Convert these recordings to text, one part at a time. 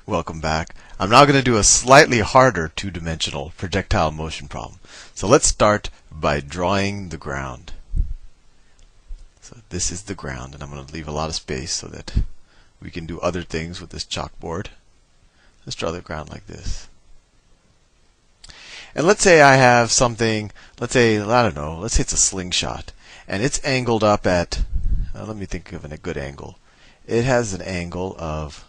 Welcome back. I'm now going to do a slightly harder two-dimensional projectile motion problem. So let's start by drawing the ground. So this is the ground, and I'm going to leave a lot of space so that we can do other things with this chalkboard. Let's draw the ground like this. And let's say I have something, let's say it's a slingshot, and it's angled up at, let me think of a good angle. It has an angle of,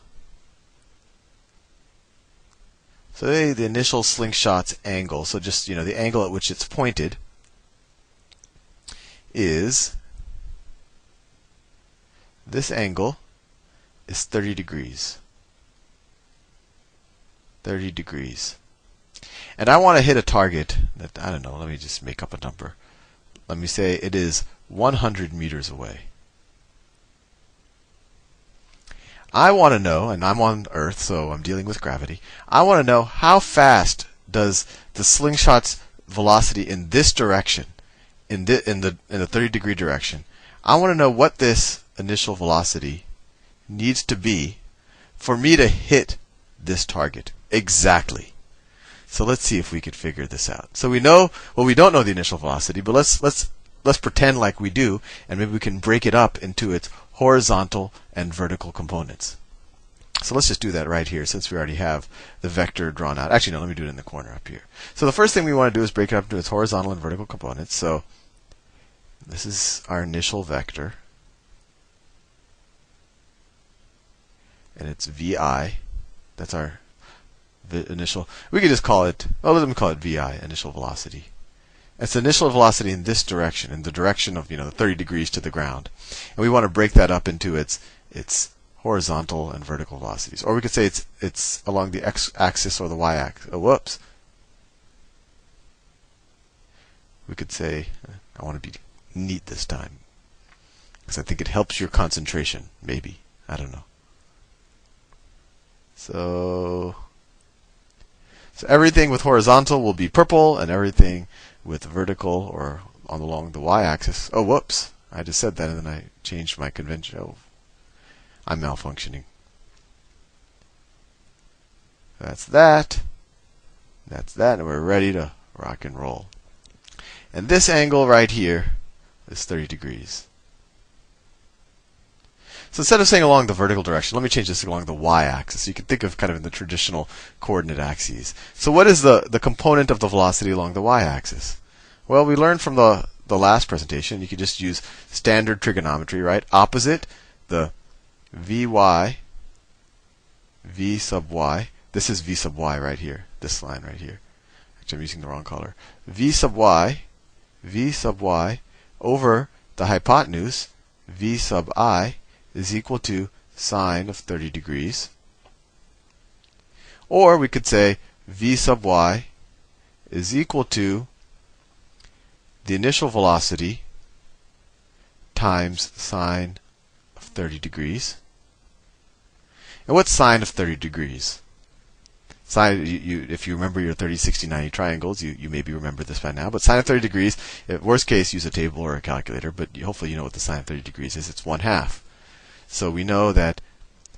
so the initial slingshot's angle, so just, the angle at which it's pointed is, this angle is 30 degrees. 30 degrees. And I want to hit a target that, let me just make up a number. Let me say it is 100 meters away. I want to know, and I'm on Earth, so I'm dealing with gravity. I want to know how fast does the slingshot's velocity in this direction, in the 30-degree direction. I want to know what this initial velocity needs to be for me to hit this target exactly. So let's see if we could figure this out. So we know, well, we don't know the initial velocity, but let's pretend like we do, and maybe we can break it up into its horizontal and vertical components. So let's just do that right here, since we already have the vector drawn out. Actually, no, let me do it in the corner up here. So the first thing we want to do is break it up into its horizontal and vertical components. So this is our initial vector, and it's VI. That's our initial. We could just call it, let me call it VI, initial velocity. It's initial velocity in this direction, in the direction of, the 30 degrees to the ground. And we want to break that up into its horizontal and vertical velocities. Or we could say it's along the x-axis or the y-axis. Oh, whoops. We could say, I want to be neat this time, because I think it helps your concentration, maybe. I don't know. So everything with horizontal will be purple, and everything with vertical or along the y-axis. Oh, whoops. I just said that, and then I changed my convention. Oh, I'm malfunctioning. That's that. That's that, and we're ready to rock and roll. And this angle right here is 30 degrees. So instead of saying along the vertical direction, let me change this along the y-axis. So you can think of kind of in the traditional coordinate axes. So what is the component of the velocity along the y-axis? Well, we learned from the last presentation, you could just use standard trigonometry, right? Opposite the Vy, V sub y. This is V sub y right here, this line right here. Actually, I'm using the wrong color. V sub y over the hypotenuse, V sub I, is equal to sine of 30 degrees. Or we could say V sub y is equal to the initial velocity times sine of 30 degrees. And what's sine of 30 degrees? Sine, if you remember your 30, 60, 90 triangles, you maybe remember this by now. But sine of 30 degrees, worst case, use a table or a calculator. But hopefully you know what the sine of 30 degrees is. It's 1/2. So we know that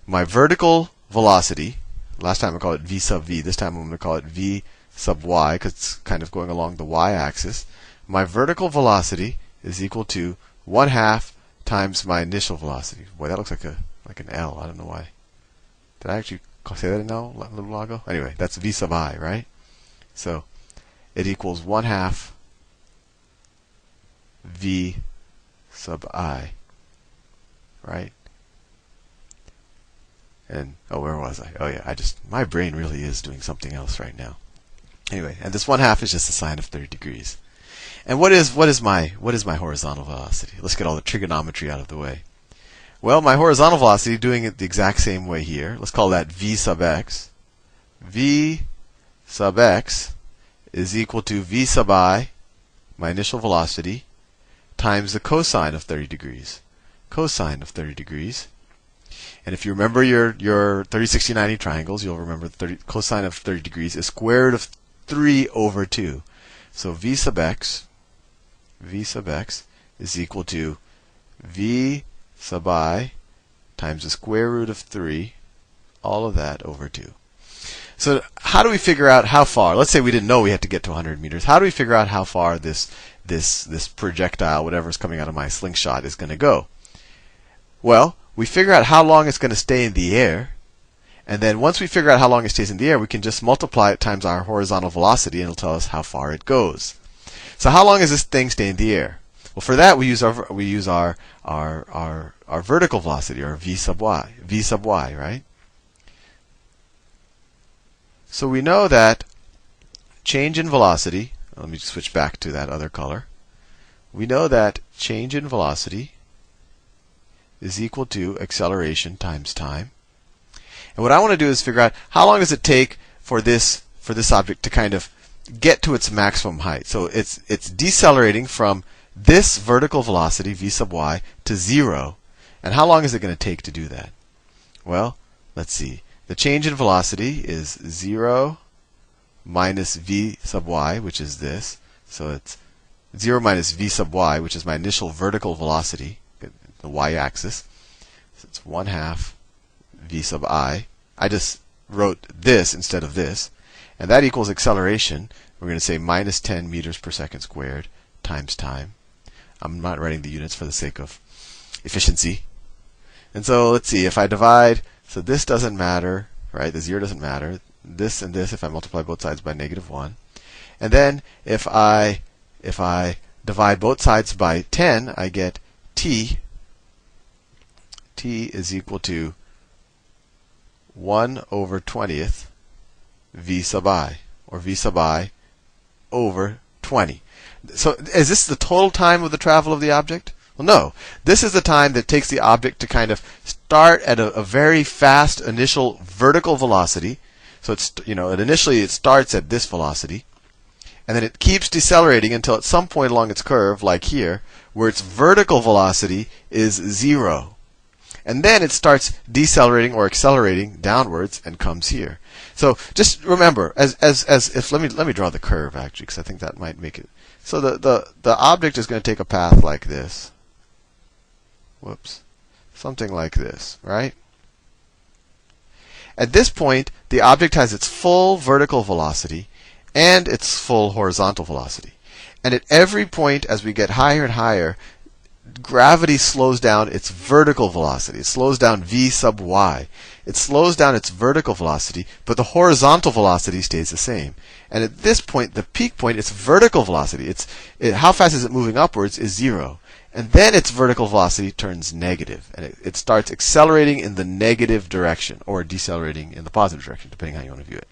my vertical velocity, last time I called it V sub v, this time I'm going to call it V sub y, because it's kind of going along the y-axis. My vertical velocity is equal to 1/2 times my initial velocity. Boy, that looks like an L. I don't know why. Did I actually say that in L a little while ago? Anyway, that's V sub I, right? So it equals 1/2 V sub I, right? And, oh, where was I? Oh, yeah, my brain really is doing something else right now. Anyway, and this 1/2 is just a sine of 30 degrees. And what is my horizontal velocity? Let's get all the trigonometry out of the way. Well, my horizontal velocity, doing it the exact same way here, let's call that V sub x. V sub x is equal to V sub I, my initial velocity, times the cosine of 30 degrees. Cosine of 30 degrees. And if you remember your 30, 60, 90 triangles, you'll remember the cosine of 30 degrees is square root of 3 over 2. So V sub x is equal to V sub I times the square root of 3 all of that over 2. So how do we figure out how far? Let's say we didn't know we had to get to 100 meters. How do we figure out how far this projectile, whatever's coming out of my slingshot, is going to go? Well, we figure out how long it's going to stay in the air. And then once we figure out how long it stays in the air, we can just multiply it times our horizontal velocity, and it'll tell us how far it goes. So how long does this thing stay in the air? Well, for that we use our vertical velocity, or v sub y, right? So we know that change in velocity. Let me switch back to that other color. We know that change in velocity is equal to acceleration times time. And what I want to do is figure out how long does it take for this object to kind of get to its maximum height. So it's decelerating from this vertical velocity, v sub y, to 0. And how long is it going to take to do that? Well, let's see. The change in velocity is 0 minus v sub y, which is this. So it's 0 minus v sub y, which is my initial vertical velocity, the y-axis. So it's 1/2 v sub I. I just wrote this instead of this. And that equals acceleration. We're going to say minus 10 meters per second squared times time. I'm not writing the units for the sake of efficiency. And so let's see, if I divide, so this doesn't matter, right? The 0 doesn't matter. This and this, if I multiply both sides by -1. And then if I divide both sides by 10, I get t. T is equal to 1/20th v sub I, or v sub I over 20. So is this the total time of the travel of the object? Well, no. This is the time that takes the object to kind of start at a very fast initial vertical velocity. So it's, initially it starts at this velocity, and then it keeps decelerating until at some point along its curve, like here, where its vertical velocity is 0. And then it starts decelerating or accelerating downwards and comes here. So just remember, let me draw the curve actually, because I think that might make it. So the object is going to take a path like this. Whoops. Something like this, right? At this point, the object has its full vertical velocity and its full horizontal velocity. And at every point, as we get higher and higher, gravity slows down its vertical velocity. It slows down v sub y. It slows down its vertical velocity, but the horizontal velocity stays the same. And at this point, the peak point, its vertical velocity, how fast is it moving upwards, is 0. And then its vertical velocity turns negative, and it starts accelerating in the negative direction, or decelerating in the positive direction, depending how you want to view it.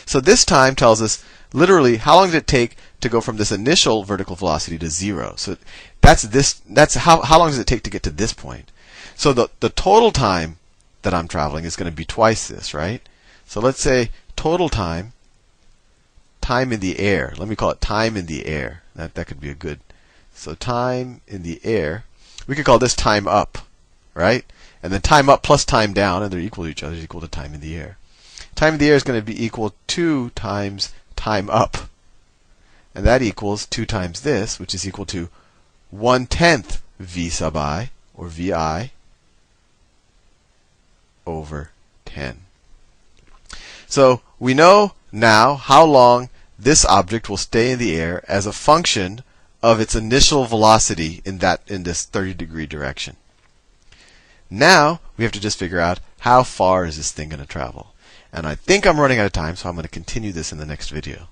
So this time tells us literally how long did it take to go from this initial vertical velocity to 0. So that's how long does it take to get to this point. So the total time that I'm traveling is going to be twice this, right? So let's say total time in the air. Let me call it time in the air. That could be a good. So time in the air, we could call this time up, right? And then time up plus time down, and they're equal to each other, is equal to time in the air. Time in the air is going to be equal to times time up. And that equals 2 times this, which is equal to 1/10 v sub I, or vi, over 10. So we know now how long this object will stay in the air as a function of its initial velocity in this 30-degree direction. Now we have to just figure out how far is this thing going to travel. And I think I'm running out of time, so I'm going to continue this in the next video.